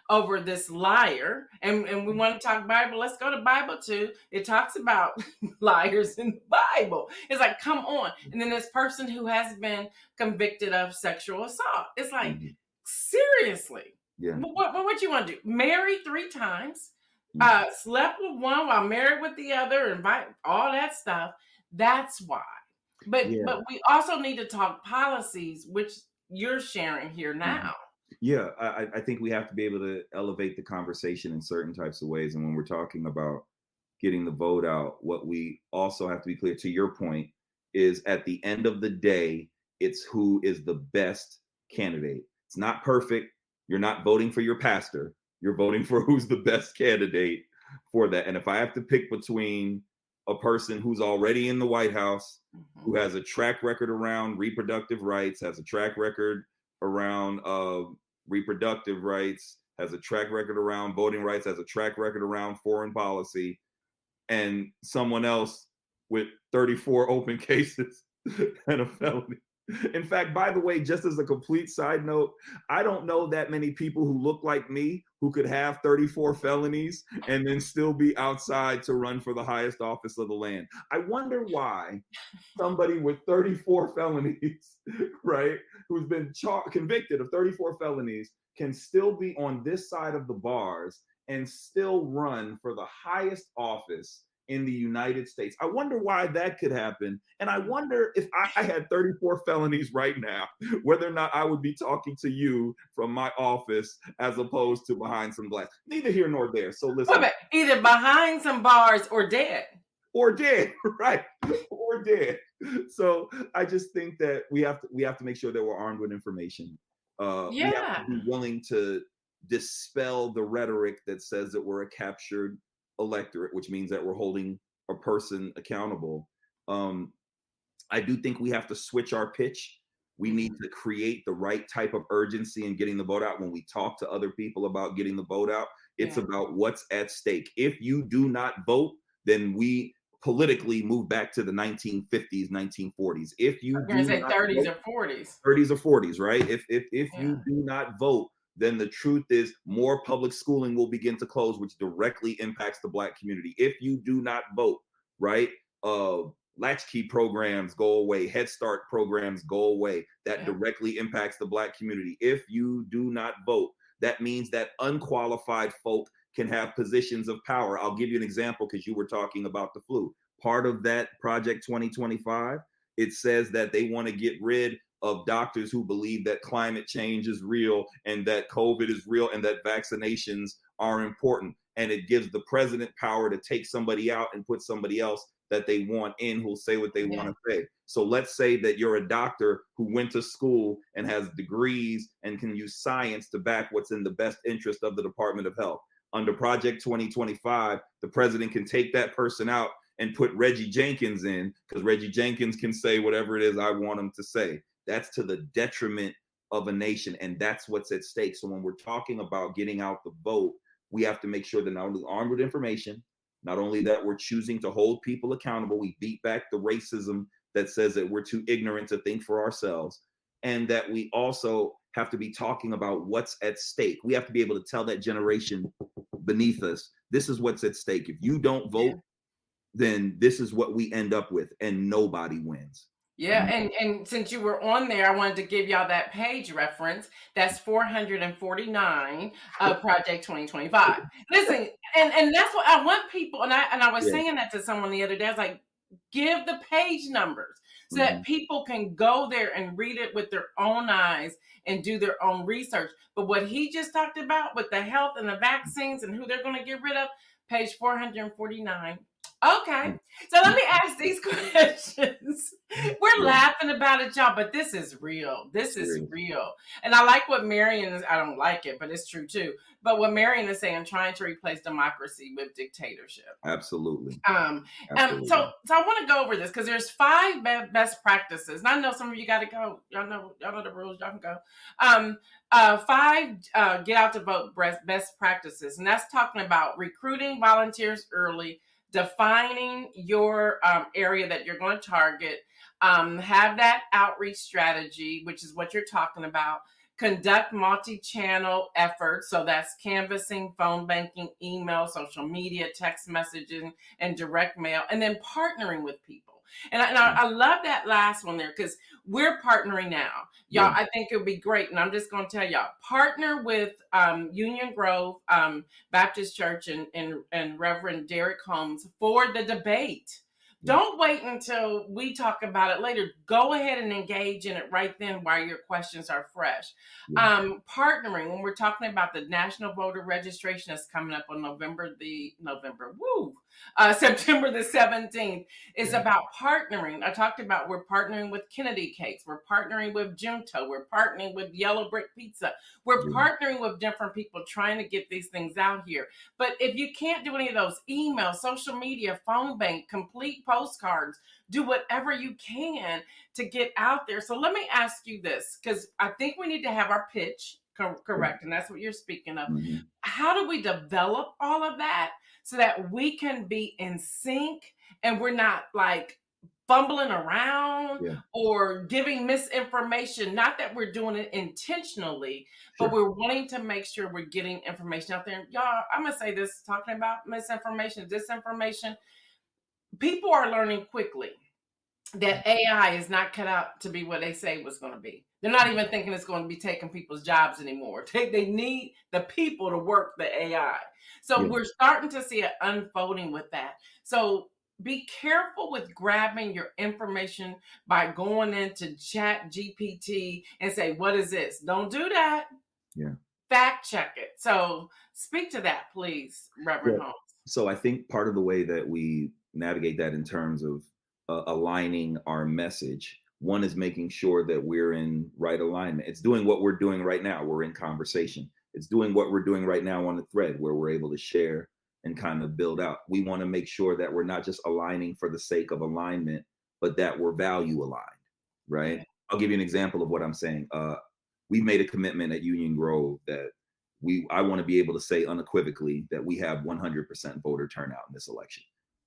over this liar. And we want to talk Bible. Let's go to Bible too. It talks about liars in the Bible. It's like, come on. And then this person who has been convicted of sexual assault. It's like, seriously. Yeah. What you want to do? Marry 3 times. Slept with one while married with the other, and all that stuff. That's why. But we also need to talk policies, which you're sharing here now. Yeah, I think we have to be able to elevate the conversation in certain types of ways. And when we're talking about getting the vote out, what we also have to be clear, to your point, is at the end of the day, it's who is the best candidate. It's not perfect. You're not voting for your pastor. You're voting for who's the best candidate for that. And if I have to pick between a person who's already in the White House, who has a track record around reproductive rights, has a track record around reproductive rights, has a track record around voting rights, has a track record around foreign policy, and someone else with 34 open cases and a felony. In fact, by the way, just as a complete side note, I don't know that many people who look like me who could have 34 felonies and then still be outside to run for the highest office of the land. I wonder why somebody with 34 felonies, right, who's been convicted of 34 felonies can still be on this side of the bars and still run for the highest office in the United States. I wonder why that could happen. And I wonder if I had 34 felonies right now, whether or not I would be talking to you from my office as opposed to behind some glass. Neither here nor there. So listen. Either behind some bars or dead. Or dead, right? Or dead. So I just think that we have to make sure that we're armed with information. We have to be willing to dispel the rhetoric that says that we're a captured electorate, which means that we're holding a person accountable. I do think we have to switch our pitch. We need to create the right type of urgency in getting the vote out. When we talk to other people about getting the vote out, it's about what's at stake. If you do not vote, then we politically move back to the 1950s, 1940s. If you do say not 30s vote, or 40s. 30s or 40s, right? If you do not vote, then the truth is more public schooling will begin to close, which directly impacts the Black community. If you do not vote, right? Latchkey programs go away, Head Start programs go away. That directly impacts the Black community. If you do not vote, that means that unqualified folk can have positions of power. I'll give you an example because you were talking about the flu. Part of that Project 2025, it says that they want to get rid of doctors who believe that climate change is real and that COVID is real and that vaccinations are important. And it gives the president power to take somebody out and put somebody else that they want in who'll say what they want to say. So let's say that you're a doctor who went to school and has degrees and can use science to back what's in the best interest of the Department of Health. Under Project 2025, the president can take that person out and put Reggie Jenkins in because Reggie Jenkins can say whatever it is I want him to say. That's to the detriment of a nation, and that's what's at stake. So when we're talking about getting out the vote, we have to make sure that not only armed with information, not only that we're choosing to hold people accountable, we beat back the racism that says that we're too ignorant to think for ourselves, and that we also have to be talking about what's at stake. We have to be able to tell that generation beneath us, this is what's at stake. If you don't vote, then this is what we end up with, and nobody wins. Yeah, and since you were on there, I wanted to give y'all that page reference. That's 449 of Project 2025. Listen, and that's what I want people, and I was saying that to someone the other day. I was like, give the page numbers so that people can go there and read it with their own eyes and do their own research. But what he just talked about with the health and the vaccines and who they're going to get rid of, page 449. Okay, so let me ask these questions. We're laughing about it, y'all, but this is real. This is real. And I like what Marion is, I don't like it, but it's true too. But what Marion is saying, trying to replace democracy with dictatorship. Absolutely. So I want to go over this because there's 5 best practices. And I know some of you got to go. Y'all know the rules. Y'all can go. 5 get out to vote best practices. And that's talking about recruiting volunteers early, defining your area that you're going to target, have that outreach strategy, which is what you're talking about, conduct multi-channel efforts. So that's canvassing, phone banking, email, social media, text messaging, and direct mail, and then partnering with people. And I love that last one there because we're partnering now. Y'all, I think it would be great. And I'm just going to tell y'all, partner with Union Grove Baptist Church and Reverend Derek Holmes for the debate. Don't wait until we talk about it later. Go ahead and engage in it right then while your questions are fresh. Partnering, when we're talking about the national voter registration that's coming up on November. September the 17th, is about partnering. I talked about we're partnering with Kennedy Cakes, we're partnering with Junto, we're partnering with Yellow Brick Pizza, we're Yeah. partnering with different people trying to get these things out here. But if you can't do any of those, email, social media, phone bank, complete postcards, do whatever you can to get out there. So let me ask you this, because I think we need to have our pitch correct, and that's what you're speaking of. Mhm. How do we develop all of that so that we can be in sync and we're not like fumbling around Yeah. or giving misinformation? Not that we're doing it intentionally, but Sure. we're wanting to make sure we're getting information out there. And y'all, I'm gonna say this, talking about misinformation, disinformation, people are learning quickly that AI is not cut out to be what they say it was going to be. They're not even thinking it's going to be taking people's jobs anymore. They need the people to work the AI. So Yeah. we're starting to see it unfolding with that. So be careful with grabbing your information by going into Chat GPT and say, what is this? Don't do that. Yeah. Fact check it. So speak to that, please, Yeah. Reverend Holmes. So I think part of the way that we navigate that in terms of aligning our message, one is making sure that we're in right alignment. It's doing what we're doing right now. We're in conversation. It's doing what we're doing right now on the thread where we're able to share and kind of build out. We want to make sure that we're not just aligning for the sake of alignment, but that we're value aligned, right? Yeah. I'll give you an example of what I'm saying. We've made a commitment at Union Grove that I want to be able to say unequivocally that we have 100% voter turnout in this election.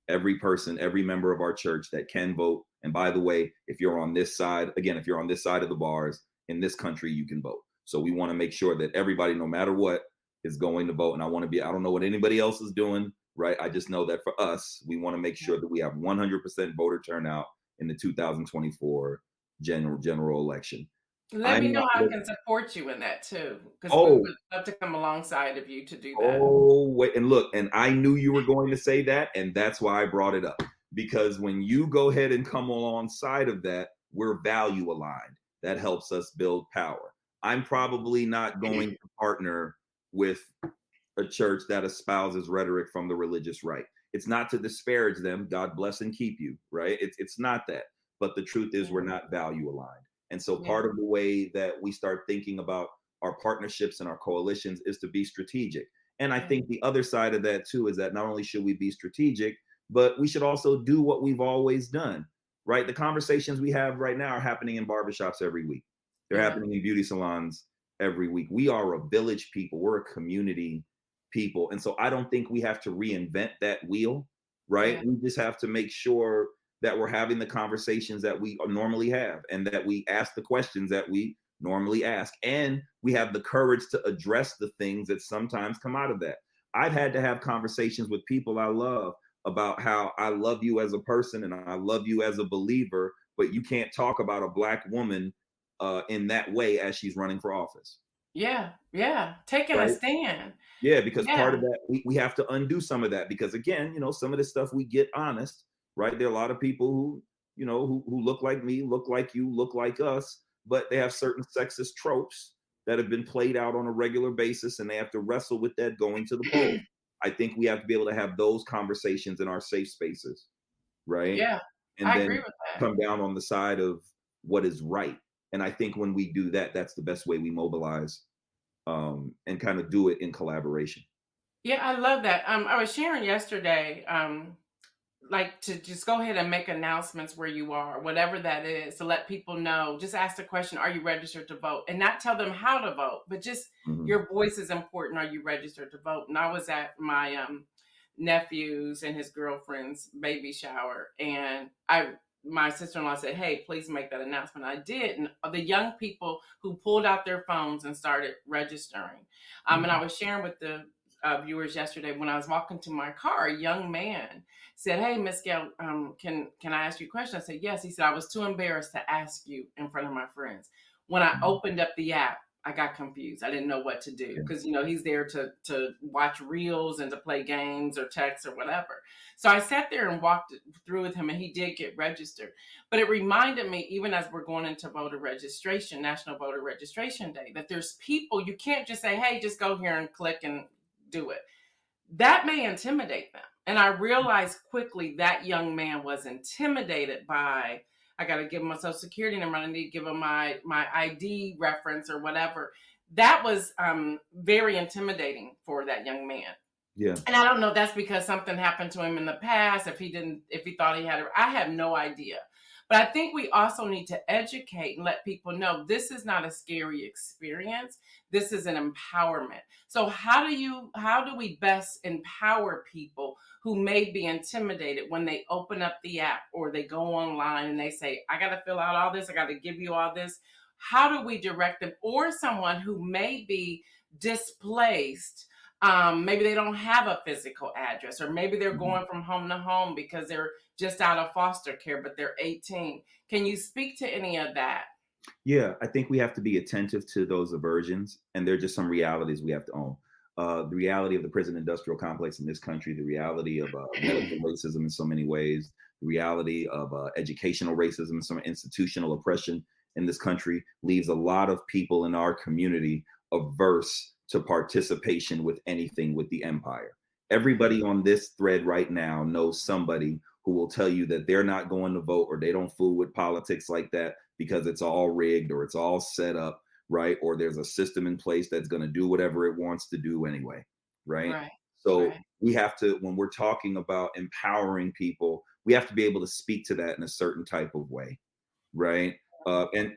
Every person, every member of our church that can vote. And by the way, if you're on this side, again, if you're on this side of the bars in this country, you can vote. So we want to make sure that everybody, no matter what, is going to vote. And I don't know what anybody else is doing, right? I just know that for us, we want to make sure that we have 100% voter turnout in the 2024 general election. Let me I'm know not. how I can support you in that too, because we Oh, would love to come alongside of you to do that. Oh, wait, and look, and I knew you were going to say that, and that's why I brought it up. Because when you go ahead and come alongside of that, we're value aligned. That helps us build power. I'm probably not going to partner with a church that espouses rhetoric from the religious right. It's not to disparage them. God bless and keep you, right? It's not that. But the truth is, we're not value aligned. And so Yeah, part of the way that we start thinking about our partnerships and our coalitions is to be strategic. And I yeah, think the other side of that too is that not only should we be strategic, but we should also do what we've always done, right? The conversations we have right now are happening in barbershops every week. They're yeah, happening in beauty salons every week. We are a village people. We're a community people. And so I don't think we have to reinvent that wheel, right? yeah, We just have to make sure that we're having the conversations that we normally have and that we ask the questions that we normally ask. And we have the courage to address the things that sometimes come out of that. I've had to have conversations with people I love about how I love you as a person and I love you as a believer, but you can't talk about a Black woman in that way as she's running for office, yeah, yeah. Taking a right? stand. Yeah, because part Yeah, of that, we have to undo some of that because again, some of this stuff we get honest, right? There are a lot of people who, who look like me, look like you, look like us, but they have certain sexist tropes that have been played out on a regular basis and they have to wrestle with that going to the poll. I think we have to be able to have those conversations in our safe spaces, right? yeah. And I agree then with that. come down on the side of what is right. And I think when we do that, that's the best way we mobilize and kind of do it in collaboration. Yeah, I love that. I was sharing yesterday, like to just go ahead and make announcements where you are, whatever that is, to let people know. Just ask the question, are you registered to vote? And not tell them how to vote, but just Mhm. your voice is important. Are you registered to vote? And I was at my nephew's and his girlfriend's baby shower, and my sister-in-law said, hey, please make that announcement. I did, and the young people who pulled out their phones and started registering. And I Mhm. was sharing with the viewers yesterday, when I was walking to my car, a young man said, hey, Miss Gail, can I ask you a question? I said, yes. He said, I was too embarrassed to ask you in front of my friends. When I Mhm. opened up the app, I got confused. I didn't know what to do Yeah. because he's there to watch reels and to play games or text or whatever. So I sat there and walked through with him, and he did get registered. But it reminded me, even as we're going into voter registration, National Voter Registration Day, that there's people, you can't just say, hey, just go here and click and do it. that may intimidate them. And I realized quickly that young man was intimidated by, I got to give him my social security number, I need to give him my ID reference or whatever. That was very intimidating for that young man. Yeah. And I don't know if that's because something happened to him in the past, if he thought he had it. I have no idea. But I think we also need to educate and let people know this is not a scary experience. This is an empowerment. So how do we best empower people who may be intimidated when they open up the app or they go online and they say, I got to fill out all this, I got to give you all this. How do we direct them? Or someone who may be displaced, maybe they don't have a physical address, or maybe they're going from home to home because they're just out of foster care, but they're 18. Can you speak to any of that? Yeah, I think we have to be attentive to those aversions, and there are just some realities we have to own. The reality of the prison industrial complex in this country, the reality of medical racism in so many ways, the reality of educational racism, some institutional oppression in this country leaves a lot of people in our community averse to participation with anything with the empire. Everybody on this thread right now knows somebody who will tell you that they're not going to vote or they don't fool with politics like that because it's all rigged or it's all set up, right? Or there's a system in place that's going to do whatever it wants to do anyway, right? Right. So Right. we have to, when we're talking about empowering people, we have to be able to speak to that in a certain type of way, right? And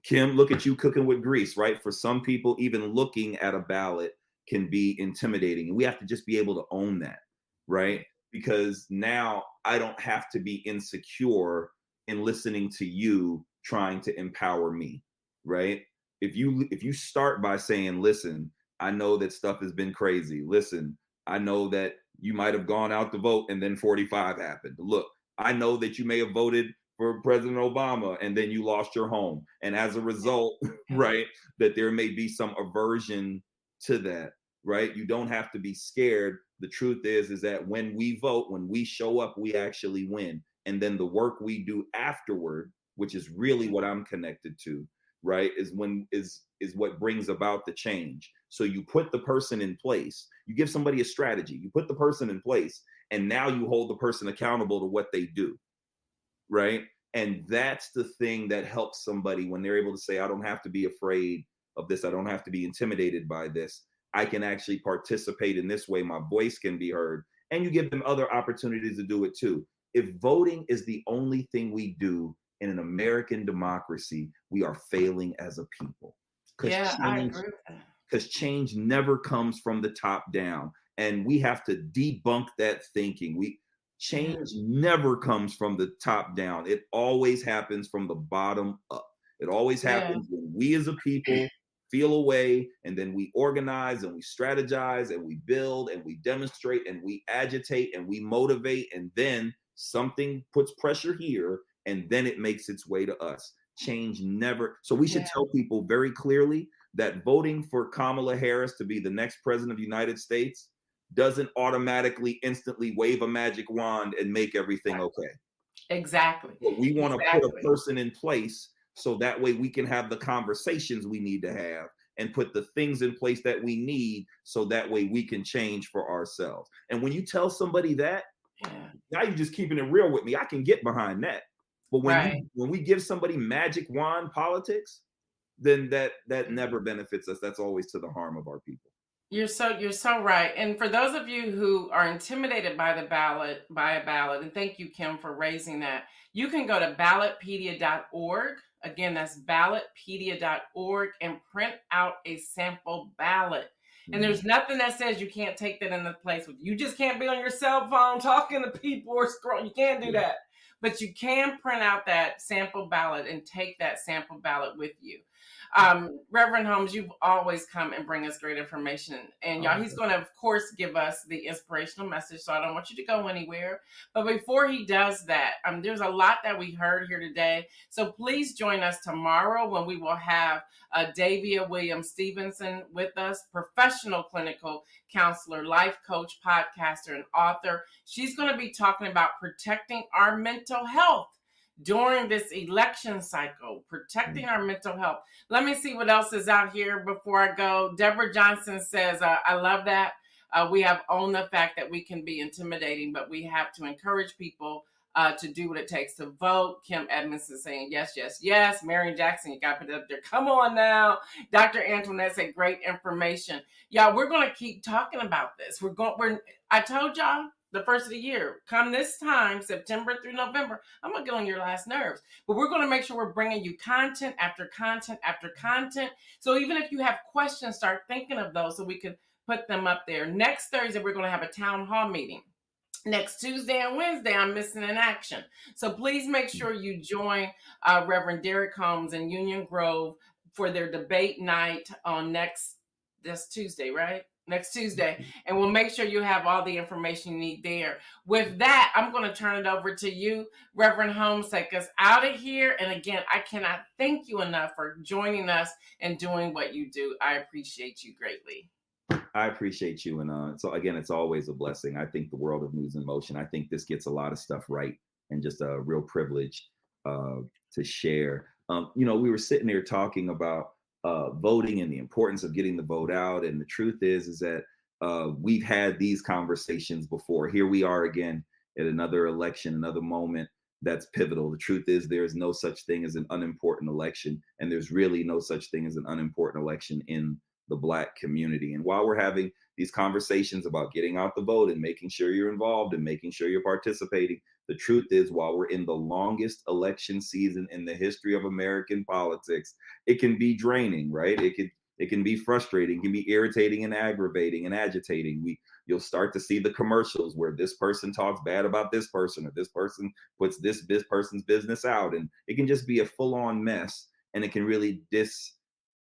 Kim, look at you cooking with grease, right? For some people, even looking at a ballot can be intimidating. And we have to just be able to own that, right? Because now I don't have to be insecure in listening to you trying to empower me, right? If you start by saying, listen, I know that stuff has been crazy. Listen, I know that you might have gone out to vote and then 45 happened. Look, I know that you may have voted for President Obama and then you lost your home. And as a result, right, that there may be some aversion to that, right? You don't have to be scared. The truth is that when we vote, when we show up, we actually win. And then the work we do afterward, which is really what I'm connected to, right, is what brings about the change. So you put the person in place, you give somebody a strategy, you put the person in place, and now you hold the person accountable to what they do, right? And that's the thing that helps somebody when they're able to say, I don't have to be afraid of this, I don't have to be intimidated by this, I can actually participate in this way, my voice can be heard, and you give them other opportunities to do it too. If voting is the only thing we do in an American democracy, we are failing as a people. Yeah, I agree with that. Because change never comes from the top down, and we have to debunk that thinking. Change never comes from the top down. It always happens from the bottom up. It always happens when we as a people feel a way, and then we organize and we strategize and we build and we demonstrate and we agitate and we motivate, and then something puts pressure here, and then it makes its way to us. Change never. So we should tell people very clearly that voting for Kamala Harris to be the next president of the United States doesn't automatically instantly wave a magic wand and make everything okay. Exactly. But we want to put a person in place so that way we can have the conversations we need to have and put the things in place that we need so that way we can change for ourselves. And when you tell somebody that, now you're just keeping it real with me. I can get behind that. But when we give somebody magic wand politics, then that never benefits us. That's always to the harm of our people. You're so right. And for those of you who are intimidated by a ballot, and thank you, Kim, for raising that, you can go to ballotpedia.org. Again, that's ballotpedia.org, and print out a sample ballot. And there's nothing that says you can't take that in the place with you. Just can't be on your cell phone talking to people or scrolling. You can't do that. But you can print out that sample ballot and take that sample ballot with you. Reverend Holmes, you've always come and bring us great information. And y'all, he's going to, of course, give us the inspirational message. So I don't want you to go anywhere. But before he does that, there's a lot that we heard here today. So please join us tomorrow when we will have Davia Williams Stevenson with us, professional clinical counselor, life coach, podcaster, and author. She's going to be talking about protecting our mental health during this election cycle, protecting our mental health. Let me see what else is out here before I go. Deborah Johnson says, I love that. We have owned the fact that we can be intimidating, but we have to encourage people to do what it takes to vote. Kim Edmondson saying yes, yes, yes. Marion Jackson, you got to put it up there. Come on now. Dr. Antoinette said great information. Y'all, we're going to keep talking about this. I told y'all the first of the year, come this time, September through November, I'm going to get on your last nerves. But we're going to make sure we're bringing you content after content after content. So even if you have questions, start thinking of those so we can put them up there. Next Thursday, we're going to have a town hall meeting. Next Tuesday and Wednesday, I'm missing in action. So please make sure you join Reverend Derek Holmes in Union Grove for their debate night on this Tuesday, right? Next Tuesday. And we'll make sure you have all the information you need there. With that, I'm going to turn it over to you, Reverend Holmes, take us out of here. And again, I cannot thank you enough for joining us and doing what you do. I appreciate you greatly. I appreciate you. And so again, it's always a blessing. I think the world of News in Motion, I think this gets a lot of stuff right, and just a real privilege to share. We were sitting there talking about voting and the importance of getting the vote out. And the truth is that we've had these conversations before. Here we are again at another election, another moment that's pivotal. The truth is there's no such thing as an unimportant election, and there's really no such thing as an unimportant election in the Black community. And while we're having these conversations about getting out the vote and making sure you're involved and making sure you're participating, the truth is, while we're in the longest election season in the history of American politics, it can be draining, right? It can be frustrating, it can be irritating and aggravating and agitating. You'll start to see the commercials where this person talks bad about this person, or this person puts this person's business out, and it can just be a full-on mess, and it can really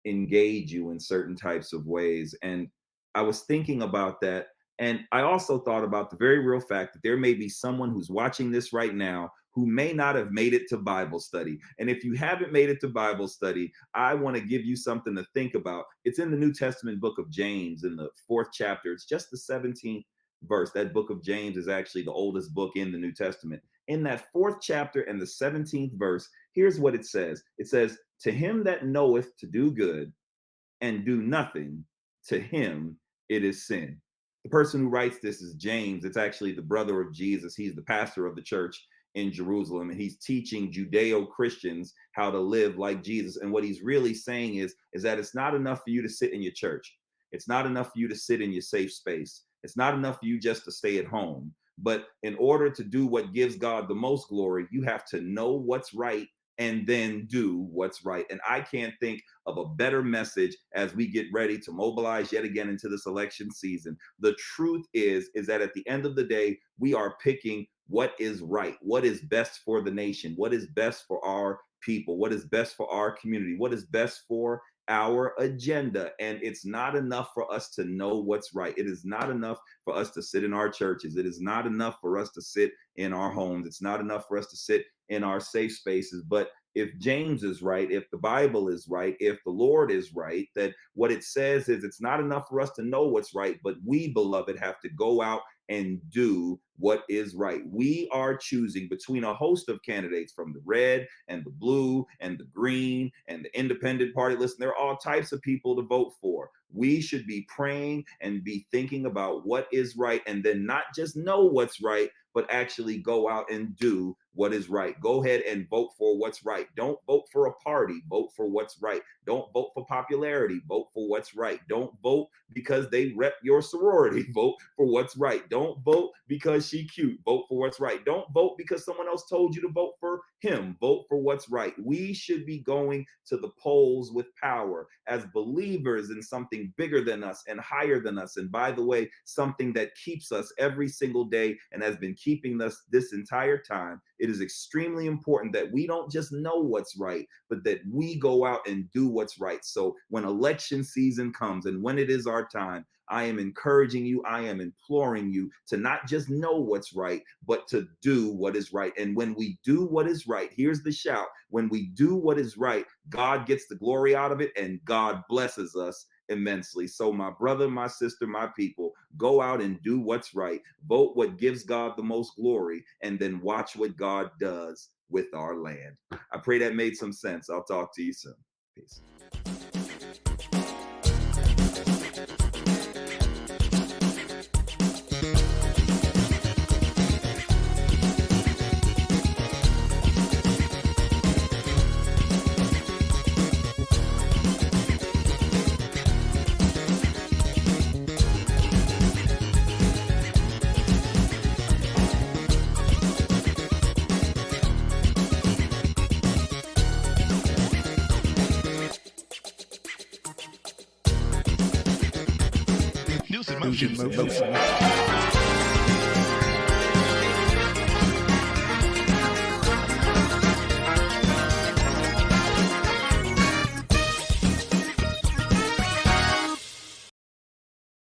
engage you in certain types of ways. And I was thinking about that. And I also thought about the very real fact that there may be someone who's watching this right now who may not have made it to Bible study. And if you haven't made it to Bible study, I want to give you something to think about. It's in the New Testament book of James in the 4th chapter. It's just the 17th verse. That book of James is actually the oldest book in the New Testament. In that 4th chapter and the 17th verse, here's what it says. It says, "To him that knoweth to do good and do nothing, to him it is sin." The person who writes this is James. It's actually the brother of Jesus. He's the pastor of the church in Jerusalem, and he's teaching Judeo-Christians how to live like Jesus. And what he's really saying is that it's not enough for you to sit in your church. It's not enough for you to sit in your safe space. It's not enough for you just to stay at home. But in order to do what gives God the most glory, you have to know what's right and then do what's right. And I can't think of a better message as we get ready to mobilize yet again into this election season. The truth is that at the end of the day, we are picking what is right, what is best for the nation, what is best for our people, what is best for our community, what is best for our agenda. And it's not enough for us to know what's right. It is not enough for us to sit in our churches. It is not enough for us to sit in our homes. It's not enough for us to sit in our safe spaces. But if James is right, if the Bible is right, if the Lord is right, that what it says is it's not enough for us to know what's right, but we, beloved, have to go out and do what is right. We are choosing between a host of candidates, from the red and the blue and the green and the independent party. Listen, there are all types of people to vote for. We should be praying and be thinking about what is right, and then not just know what's right, but actually go out and do what is right. Go ahead and vote for what's right. Don't vote for a party. Vote for what's right. Don't vote for popularity. Vote for what's right. Don't vote because they rep your sorority. Vote for what's right. Don't vote because she cute. Vote for what's right. Don't vote because someone else told you to vote for him. Vote for what's right. We should be going to the polls with power as believers in something bigger than us and higher than us. And by the way, something that keeps us every single day and has been keeping us this entire time. It is extremely important that we don't just know what's right, but that we go out and do what's right. So when election season comes and when it is our time, I am encouraging you, I am imploring you to not just know what's right, but to do what is right. And when we do what is right, here's the shout: when we do what is right, God gets the glory out of it and God blesses us immensely. So my brother, my sister, my people, go out and do what's right. Vote what gives God the most glory, and then watch what God does with our land. I pray that made some sense. I'll talk to you soon. Peace. Produce emotions.